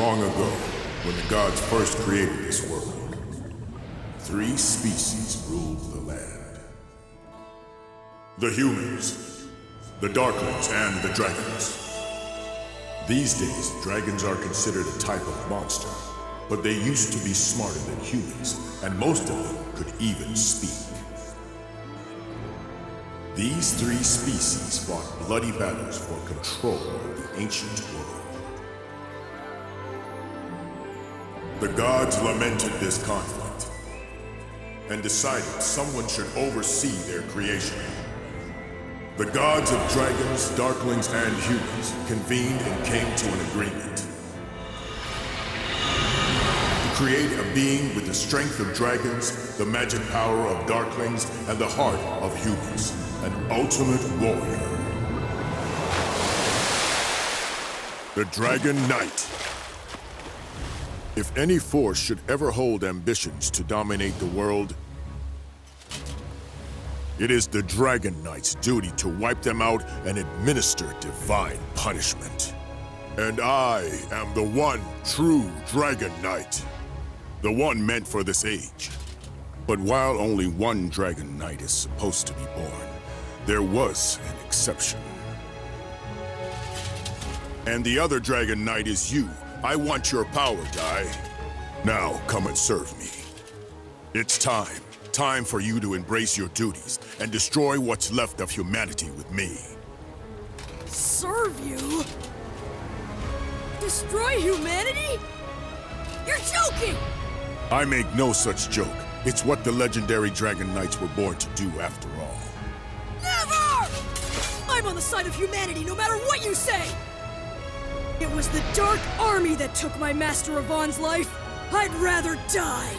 Long ago, when the gods first created this world, 3 species ruled the land. The humans, the darklings, and the dragons. These days, dragons are considered a type of monster, but they used to be smarter than humans, and most of them could even speak. These 3 species fought bloody battles for control of the ancient world. The gods lamented this conflict and decided someone should oversee their creation. The gods of dragons, darklings, and humans convened and came to an agreement to create a being with the strength of dragons, the magic power of darklings, and the heart of humans, an ultimate warrior. The Dragon Knight. If any force should ever hold ambitions to dominate the world, it is the Dragon Knight's duty to wipe them out and administer divine punishment. And I am the one true Dragon Knight, the one meant for this age. But while only one Dragon Knight is supposed to be born, there was an exception. And the other Dragon Knight is you. I want your power, Dai. Now, come and serve me. It's time. Time for you to embrace your duties and destroy what's left of humanity with me. Serve you? Destroy humanity? You're joking! I make no such joke. It's what the legendary Dragon Knights were born to do after all. Never! I'm on the side of humanity no matter what you say! It was the Dark Army that took my Master Yvonne's life. I'd rather die.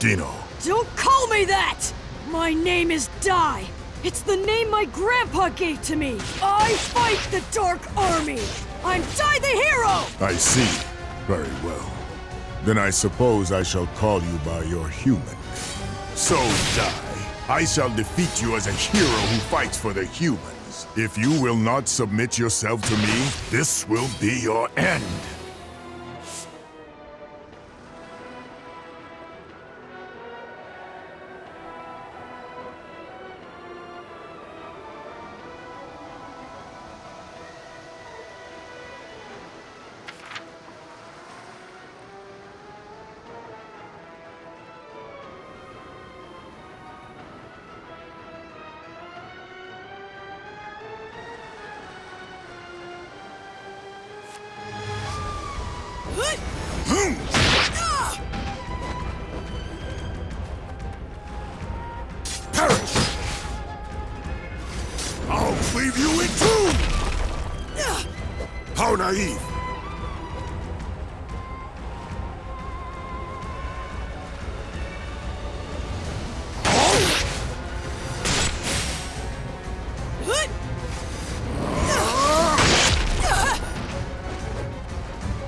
Dino. Don't call me that! My name is Dai. It's the name my grandpa gave to me. I fight the Dark Army. I'm Dai the hero! I see. Very well. Then I suppose I shall call you by your human name. So, Dai, I shall defeat you as a hero who fights for the humans. If you will not submit yourself to me, this will be your end. Perish! I'll cleave you in two! naive!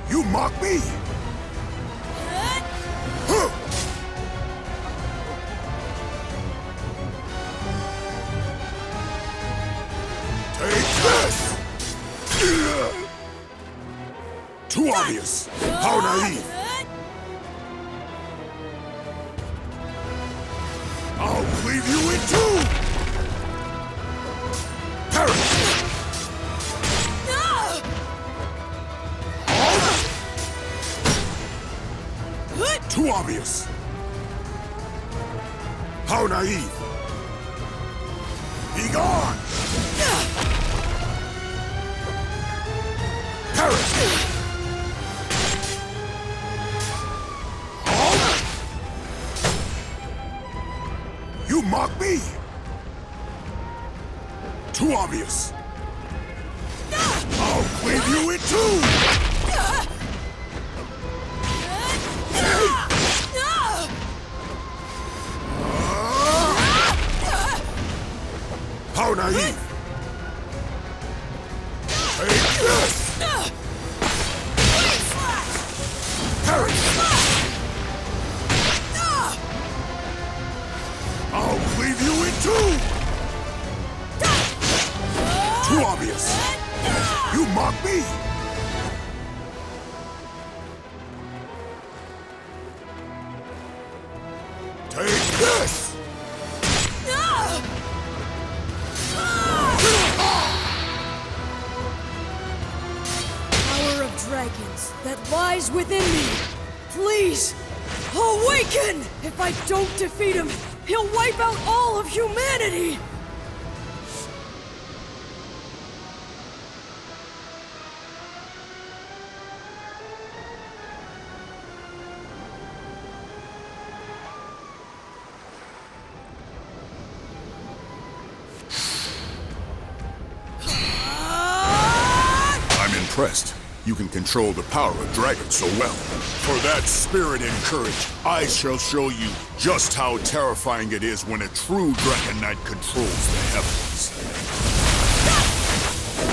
You mock me? Take this! Too obvious! How naive! I'll cleave you in two! Perish! Too obvious! How naive! Be gone! Perish! You mock me? Too obvious! I'll cleave you in two! How naive! Take this! Perish! I'll cleave you in two! Too obvious! You mock me? Take this! Power of dragons that lies within me. Please, awaken! If I don't defeat him, he'll wipe out all of humanity! I'm impressed. You can control the power of dragons so well. For that spirit and courage, I shall show you just how terrifying it is when a true Dragon Knight controls the heavens.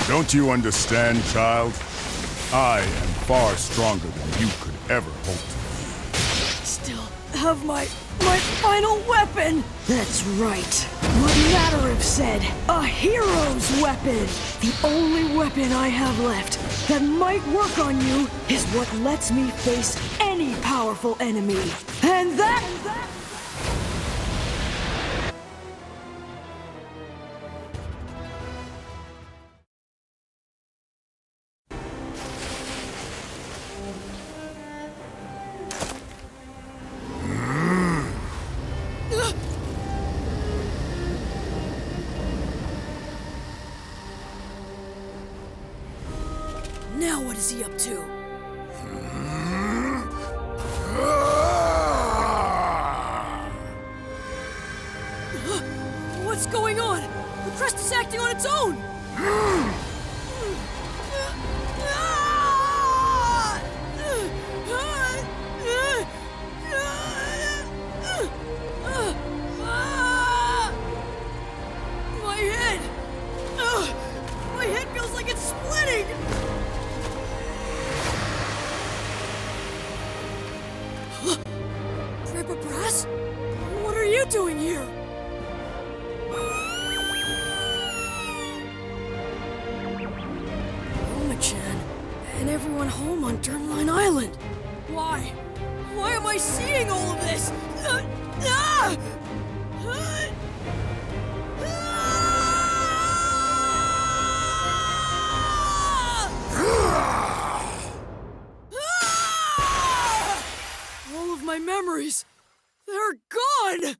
Don't you understand, child? I am far stronger than you could ever hope to Still have my final weapon! That's right. What Matarif said, a hero's weapon! The only weapon I have left that might work on you is what lets me face any powerful enemy. And that... Now what is he up to? What's going on? The crest is acting on its own! My head! My head feels like it's splitting! Grandpa Brass? What are you doing here? Roma-chan, and everyone home on Dermline Island. Why? Why am I seeing all of this? All of my memories, they're gone!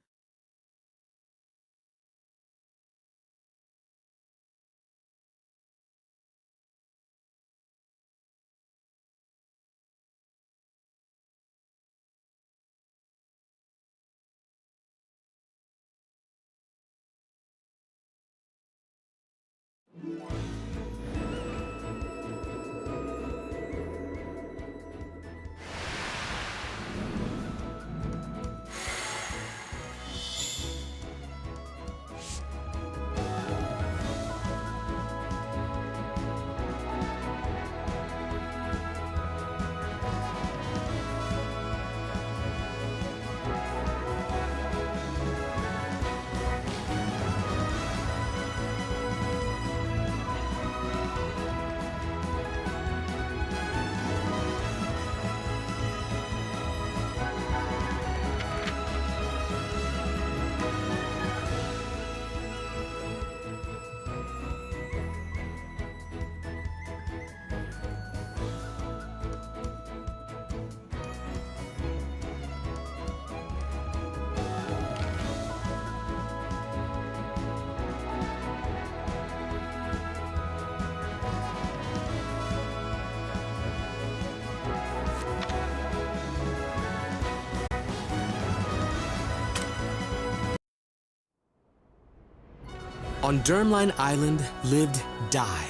On Dermline Island lived Dai,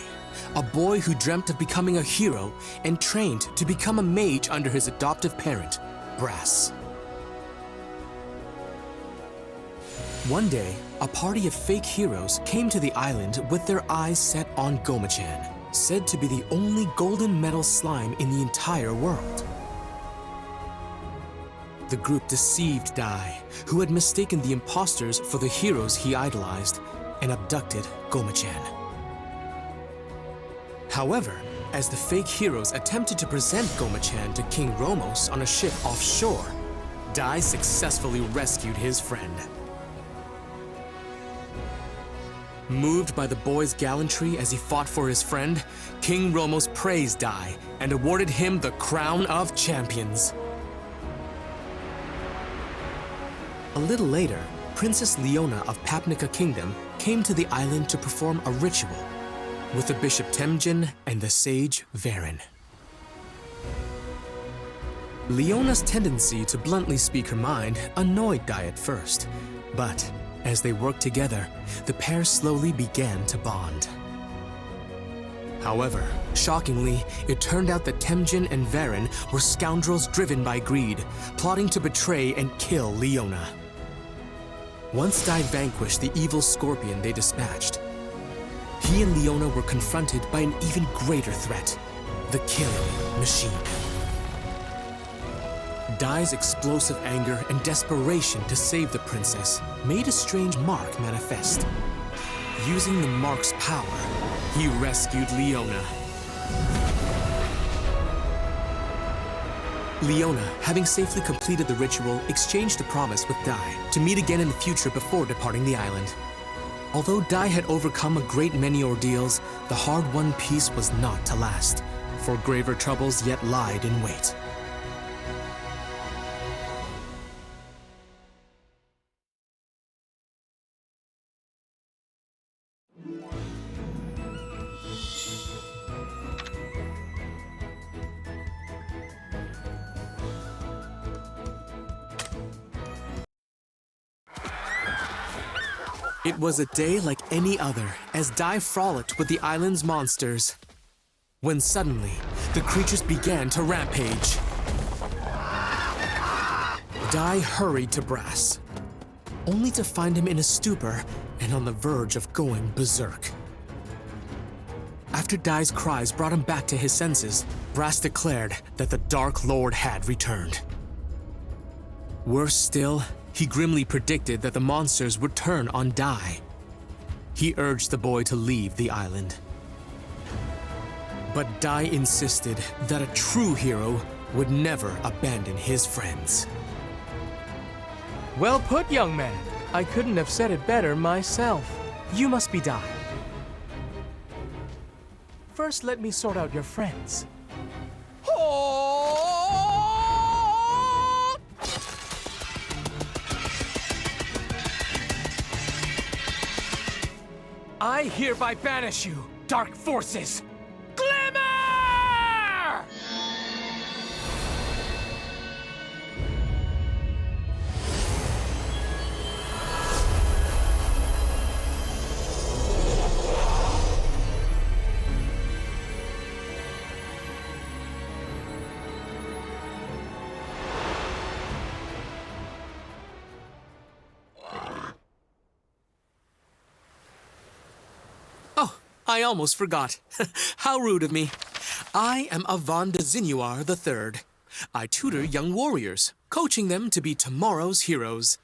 a boy who dreamt of becoming a hero and trained to become a mage under his adoptive parent, Brass. One day, a party of fake heroes came to the island with their eyes set on Goma-chan, said to be the only golden metal slime in the entire world. The group deceived Dai, who had mistaken the imposters for the heroes he idolized, and abducted Goma-chan. However, as the fake heroes attempted to present Goma-chan to King Romos on a ship offshore, Dai successfully rescued his friend. Moved by the boy's gallantry as he fought for his friend, King Romos praised Dai and awarded him the Crown of Champions. A little later, Princess Leona of Papnica Kingdom came to the island to perform a ritual with the Bishop Temjin and the sage Varen. Leona's tendency to bluntly speak her mind annoyed Dai at first, but as they worked together, the pair slowly began to bond. However, shockingly, it turned out that Temjin and Varen were scoundrels driven by greed, plotting to betray and kill Leona. Once Dai vanquished the evil scorpion they dispatched, he and Leona were confronted by an even greater threat, the killing machine. Dai's explosive anger and desperation to save the princess made a strange mark manifest. Using the mark's power, he rescued Leona. Leona, having safely completed the ritual, exchanged a promise with Dai to meet again in the future before departing the island. Although Dai had overcome a great many ordeals, the hard-won peace was not to last, for graver troubles yet lied in wait. It was a day like any other as Dai frolicked with the island's monsters, when suddenly the creatures began to rampage. Dai hurried to Brass, only to find him in a stupor and on the verge of going berserk. After Dai's cries brought him back to his senses, Brass declared that the Dark Lord had returned. Worse still, he grimly predicted that the monsters would turn on Dai. He urged the boy to leave the island. But Dai insisted that a true hero would never abandon his friends. Well put, young man. I couldn't have said it better myself. You must be Dai. First, let me sort out your friends. I hereby banish you, dark forces! Glimmer! I almost forgot. How rude of me. I am Avan de Zinuar III. I tutor young warriors, coaching them to be tomorrow's heroes.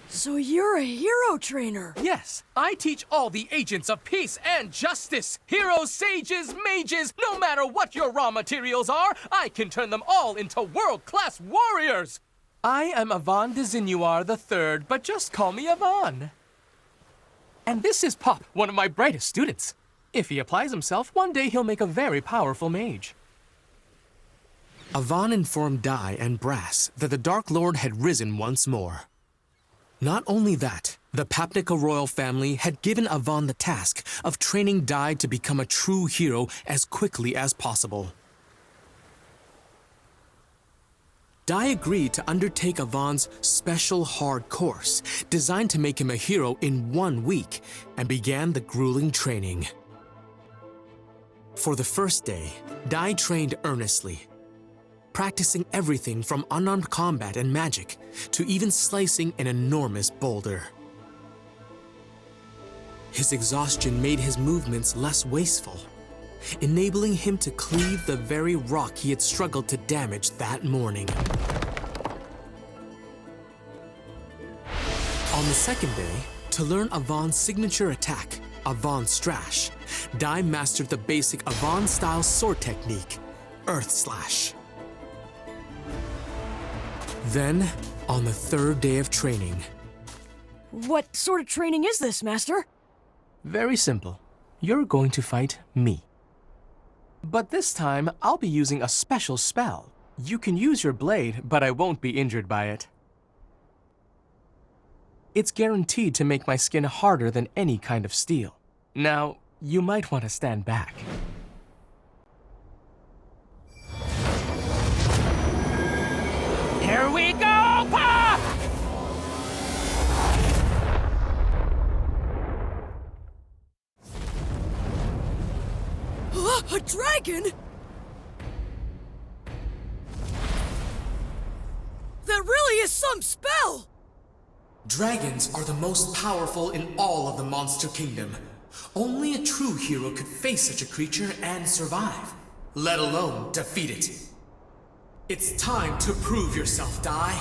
So you're a hero trainer? Yes, I teach all the agents of peace and justice. Heroes, sages, mages, no matter what your raw materials are, I can turn them all into world-class warriors. I am Avan de Zinuar III, but just call me Avan. And this is Pop, one of my brightest students. If he applies himself, one day he'll make a very powerful mage. Avan informed Dai and Brass that the Dark Lord had risen once more. Not only that, the Papnica royal family had given Avan the task of training Dai to become a true hero as quickly as possible. Dai agreed to undertake Avon's special hard course, designed to make him a hero in 1 week, and began the grueling training. For the first day, Dai trained earnestly, practicing everything from unarmed combat and magic to even slicing an enormous boulder. His exhaustion made his movements less wasteful, enabling him to cleave the very rock he had struggled to damage that morning. On the second day, to learn Avon's signature attack, Avon Strash, Dai mastered the basic Avon-style sword technique, Earth Slash. Then, on the third day of training... What sort of training is this, Master? Very simple. You're going to fight me. But this time, I'll be using a special spell. You can use your blade, but I won't be injured by it. It's guaranteed to make my skin harder than any kind of steel. Now, you might want to stand back. Here we go, Pop! A dragon? That really is some spell! Dragons are the most powerful in all of the Monster Kingdom. Only a true hero could face such a creature and survive, let alone defeat it. It's time to prove yourself, Dai.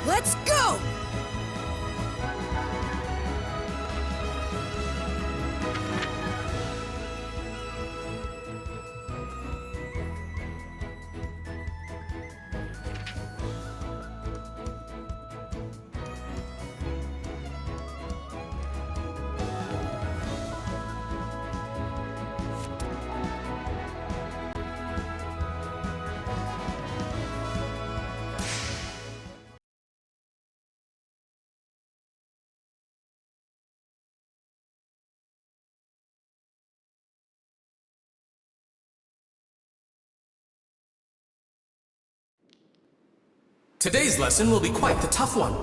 Let's go! Today's lesson will be quite the tough one.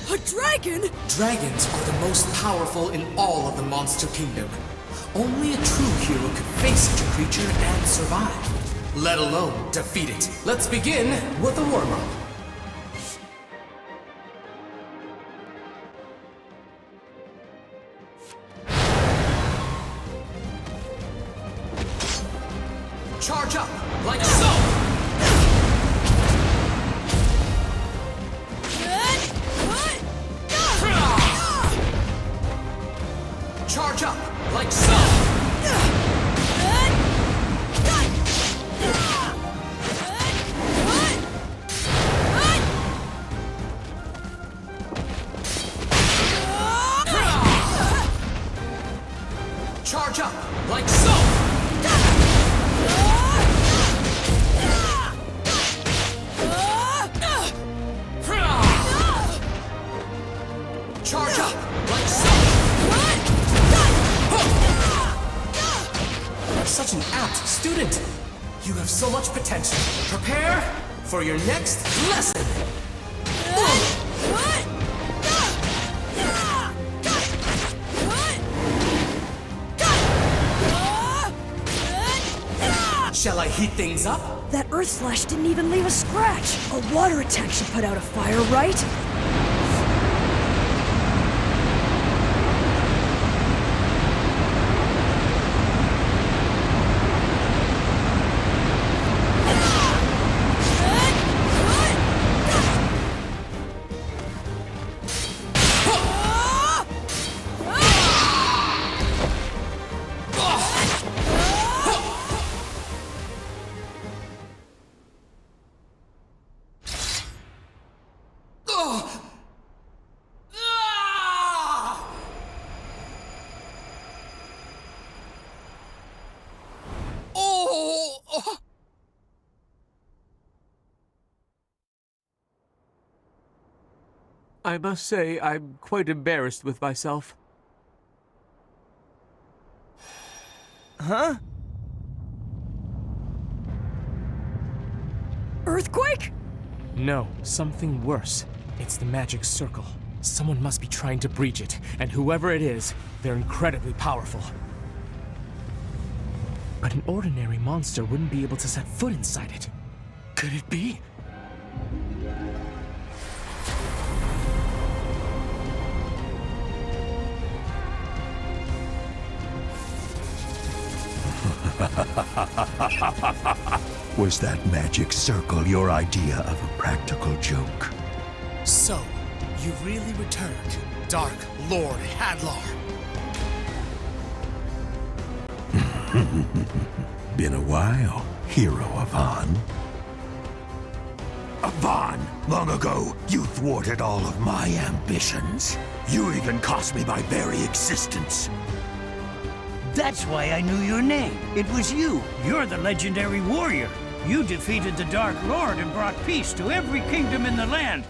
A dragon? Dragons are the most powerful in all of the Monster Kingdom. Only a true hero could face such a creature and survive, let alone defeat it. Let's begin with a warm-up. Charge up, like so! Charge up, like so! Charge up, like so! Charge up, like so! You're such an apt student. You have so much potential. Prepare for your next lesson. Shall I heat things up? That Earth Slash didn't even leave a scratch. A water attack should put out a fire, right? I must say, I'm quite embarrassed with myself. Huh? Earthquake? No, something worse. It's the magic circle. Someone must be trying to breach it, and whoever it is, they're incredibly powerful. But an ordinary monster wouldn't be able to set foot inside it. Could it be? Was that magic circle your idea of a practical joke? So, you've really returned, Dark Lord Hadlar. Been a while, hero Avan. Avan, long ago, you thwarted all of my ambitions. You even cost me my very existence. That's why I knew your name. It was you. You're the legendary warrior. You defeated the Dark Lord and brought peace to every kingdom in the land.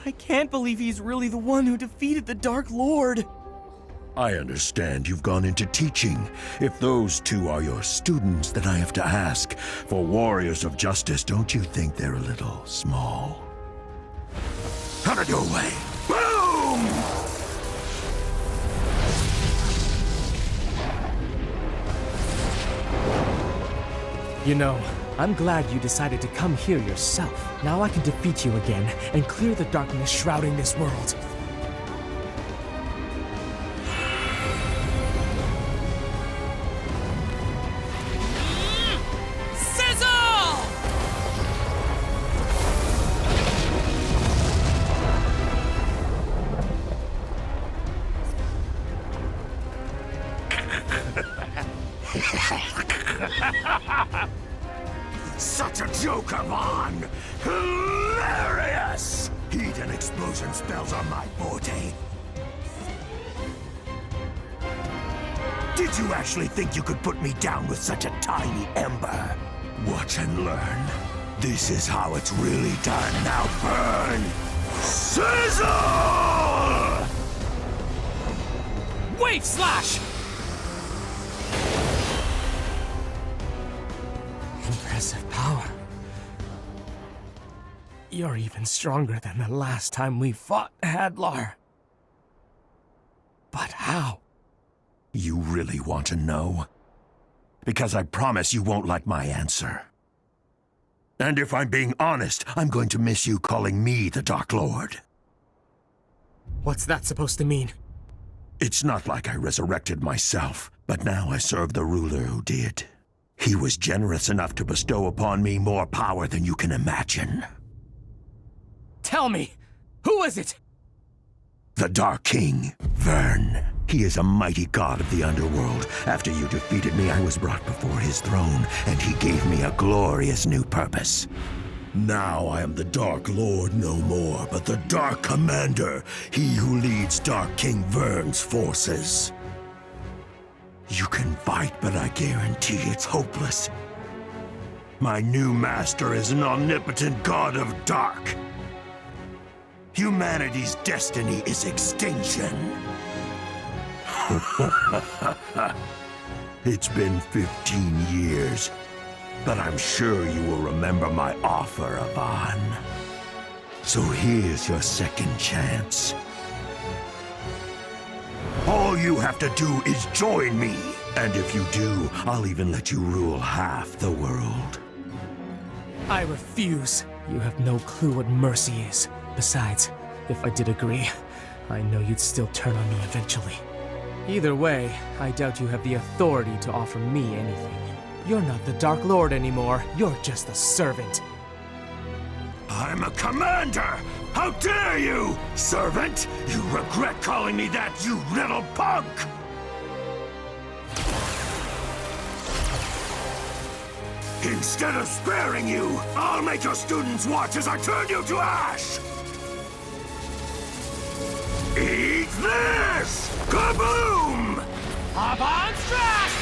I can't believe he's really the one who defeated the Dark Lord. I understand you've gone into teaching. If those two are your students, then I have to ask, for warriors of justice, don't you think they're a little small? Out of your way! Boom! You know, I'm glad you decided to come here yourself. Now I can defeat you again and clear the darkness shrouding this world. Such a joke, Avan! Hilarious! Heat and explosion spells are my forte. Did you actually think you could put me down with such a tiny ember? Watch and learn. This is how it's really done. Now burn! Sizzle! Wave Slash! Impressive power. You're even stronger than the last time we fought, Hadlar. But how? You really want to know? Because I promise you won't like my answer. And if I'm being honest, I'm going to miss you calling me the Dark Lord. What's that supposed to mean? It's not like I resurrected myself, but now I serve the ruler who did. He was generous enough to bestow upon me more power than you can imagine. Tell me, who is it? The Dark King, Vern. He is a mighty god of the underworld. After you defeated me, I was brought before his throne, and he gave me a glorious new purpose. Now I am the Dark Lord no more, but the Dark Commander, he who leads Dark King Vern's forces. You can fight, but I guarantee it's hopeless. My new master is an omnipotent god of dark. Humanity's destiny is extinction. It's been 15 years, but I'm sure you will remember my offer, Avan. So here's your second chance. All you have to do is join me. And if you do, I'll even let you rule half the world. I refuse. You have no clue what mercy is. Besides, if I did agree, I know you'd still turn on me eventually. Either way, I doubt you have the authority to offer me anything. You're not the Dark Lord anymore. You're just a servant. I'm a commander! How dare you, servant! You regret calling me that, you little punk! Instead of sparing you, I'll make your students watch as I turn you to ash! Eat this! Kaboom! Avan Strash!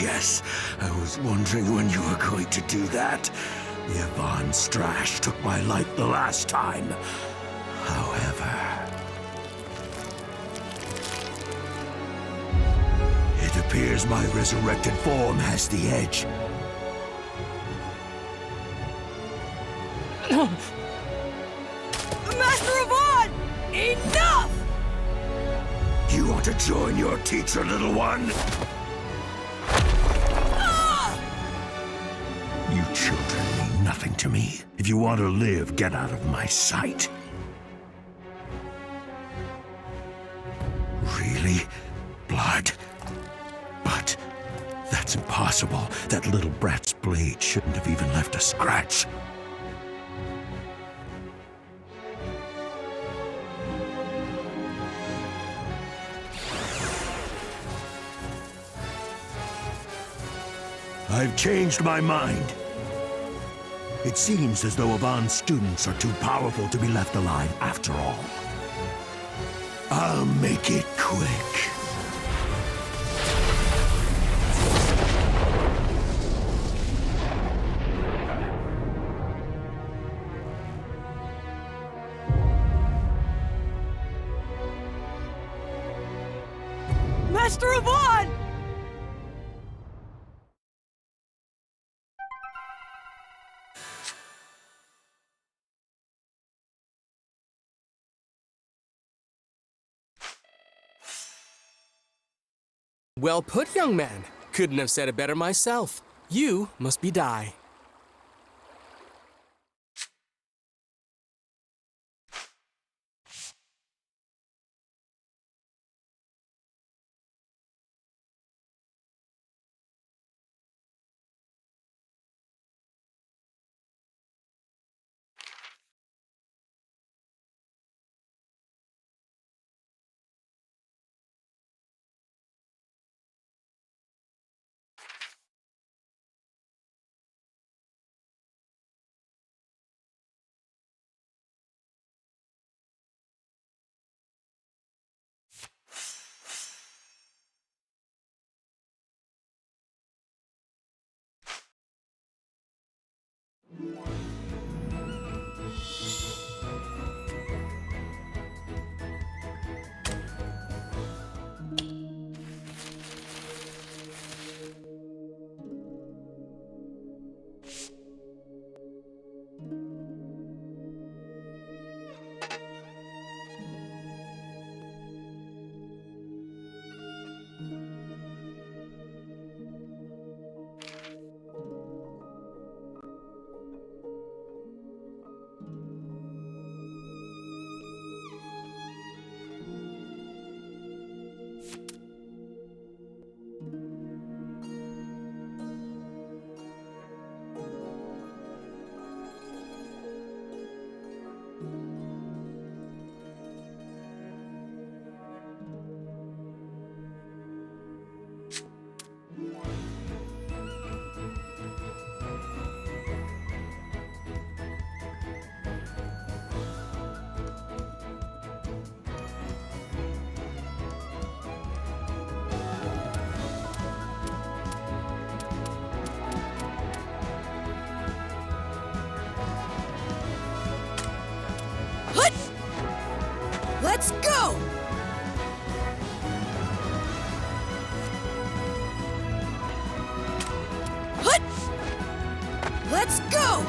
Yes, I was wondering when you were going to do that. Yvonne Strash took my life the last time. However, it appears my resurrected form has the edge. Master Yvonne! Enough! You want to join your teacher, little one? You children mean nothing to me. If you want to live, get out of my sight. Really? Blood? But that's impossible. That little brat's blade shouldn't have even left a scratch. I've changed my mind. It seems as though Yvonne's students are too powerful to be left alive after all. I'll make it quick. Master Yvonne! Well put, young man. Couldn't have said it better myself. You must be Dai. Let's go! Hut! Let's go!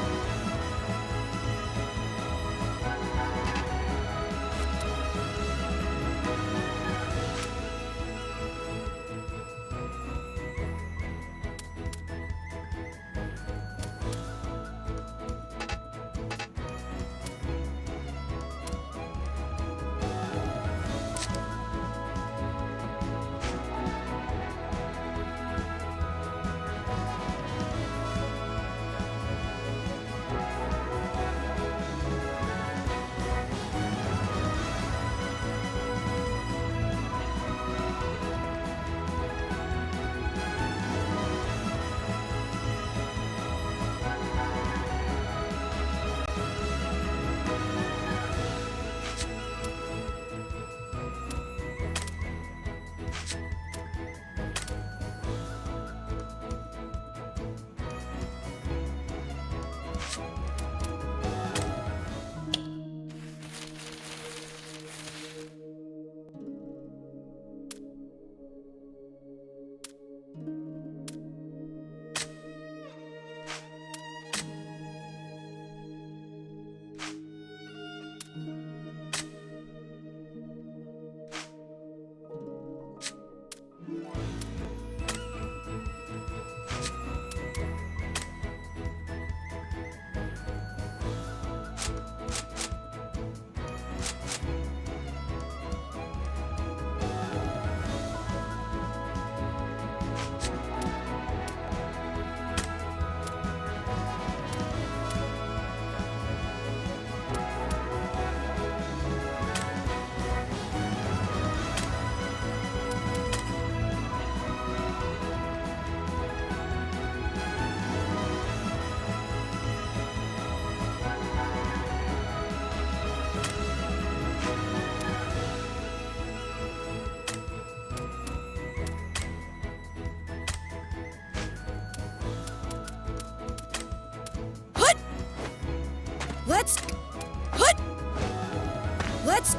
Let's...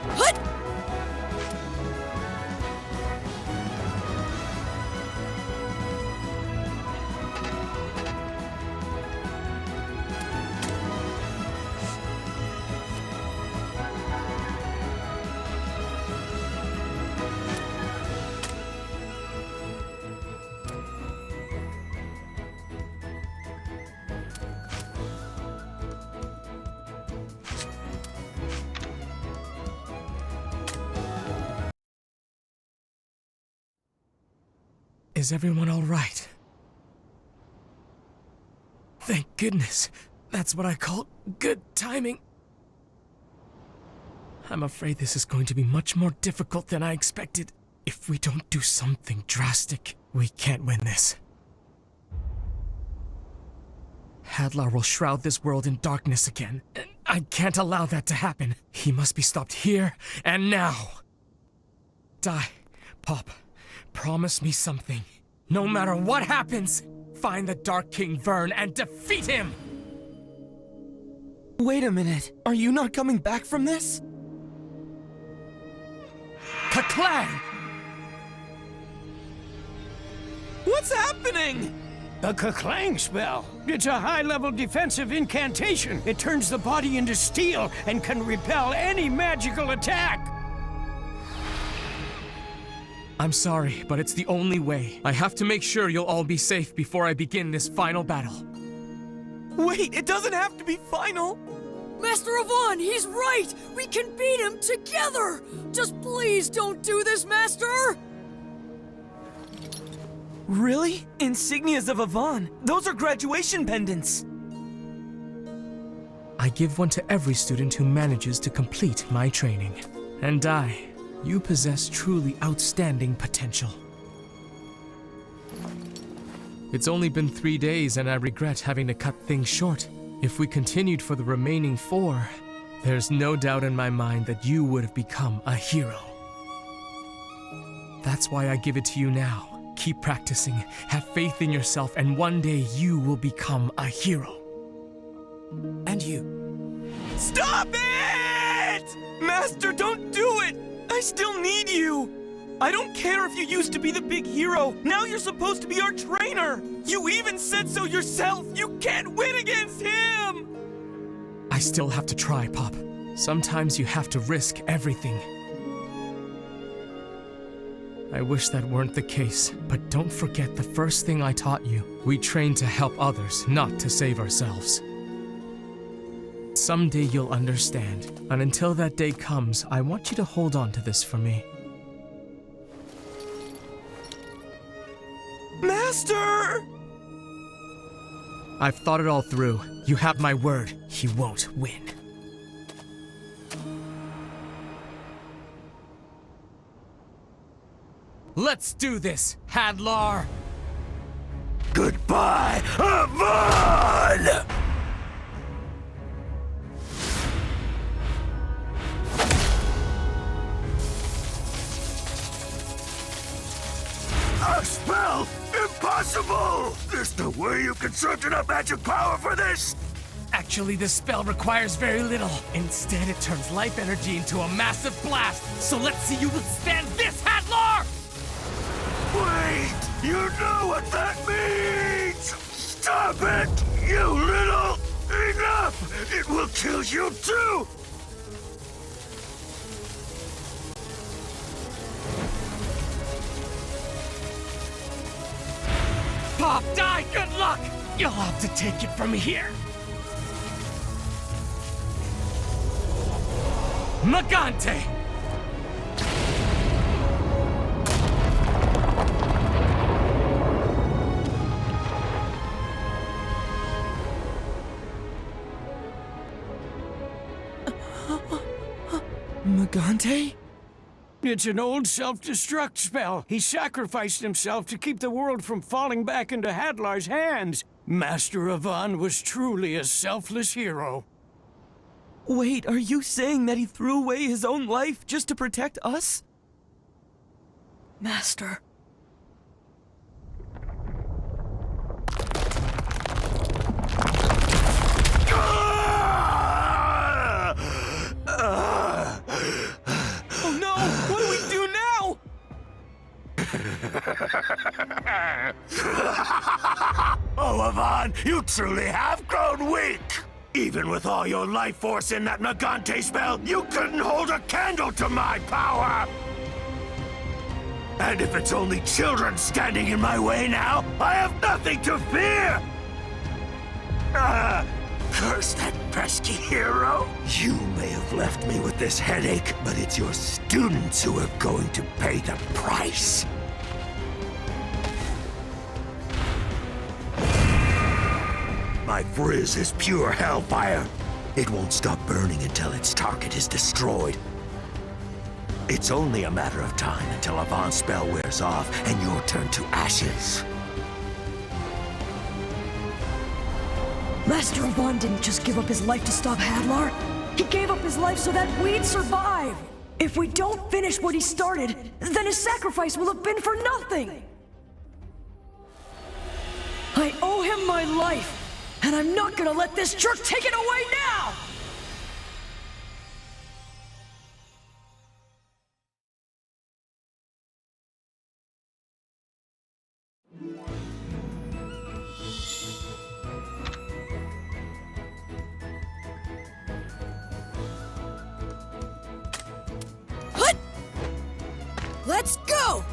Hut! Is everyone all right? Thank goodness. That's what I call good timing. I'm afraid this is going to be much more difficult than I expected. If we don't do something drastic, we can't win this. Hadlar will shroud this world in darkness again. I can't allow that to happen. He must be stopped here and now. Die, Pop. Promise me something. No matter what happens, find the Dark King Vern and defeat him! Wait a minute. Are you not coming back from this? Ka-clang! What's happening? A Ka-clang spell. It's a high-level defensive incantation. It turns the body into steel and can repel any magical attack. I'm sorry, but it's the only way. I have to make sure you'll all be safe before I begin this final battle. Wait, it doesn't have to be final. Master Avon, he's right! We can beat him together! Just please don't do this, Master! Really? Insignias of Avon. Those are graduation pendants. I give one to every student who manages to complete my training. And you possess truly outstanding potential. It's only been 3 days and I regret having to cut things short. If we continued for the remaining 4, there's no doubt in my mind that you would have become a hero. That's why I give it to you now. Keep practicing, have faith in yourself, and one day you will become a hero. And you. Stop it! Master, don't do it! I still need you! I don't care if you used to be the big hero. Now you're supposed to be our trainer! You even said so yourself! You can't win against him! I still have to try, Pop. Sometimes you have to risk everything. I wish that weren't the case, but don't forget the first thing I taught you. We train to help others, not to save ourselves. Someday you'll understand, and until that day comes, I want you to hold on to this for me. Master! I've thought it all through. You have my word. He won't win. Let's do this, Hadlar! Goodbye, Avon! A spell? Impossible! There's no way you conserved enough magic power for this! Actually, this spell requires very little. Instead, it turns life energy into a massive blast. So let's see you withstand this, Hadlar! Wait! You know what that means! Stop it, you little... Enough! It will kill you too! Pop, die! Good luck! You'll have to take it from here. Magante! Magante? It's an old self-destruct spell. He sacrificed himself to keep the world from falling back into Hadlar's hands. Master Avon was truly a selfless hero. Wait, are you saying that he threw away his own life just to protect us? Master. Oh, Avon, you truly have grown weak! Even with all your life force in that Megante spell, you couldn't hold a candle to my power! And if it's only children standing in my way now, I have nothing to fear! Curse that pesky hero! You may have left me with this headache, but it's your students who are going to pay the price. My frizz is pure hellfire. It won't stop burning until its target is destroyed. It's only a matter of time until Avon's spell wears off and you'll turn to ashes. Master Avon didn't just give up his life to stop Hadlar. He gave up his life so that we'd survive. If we don't finish what he started, then his sacrifice will have been for nothing. I owe him my life, and I'm not gonna let this jerk take it away now! Let's go!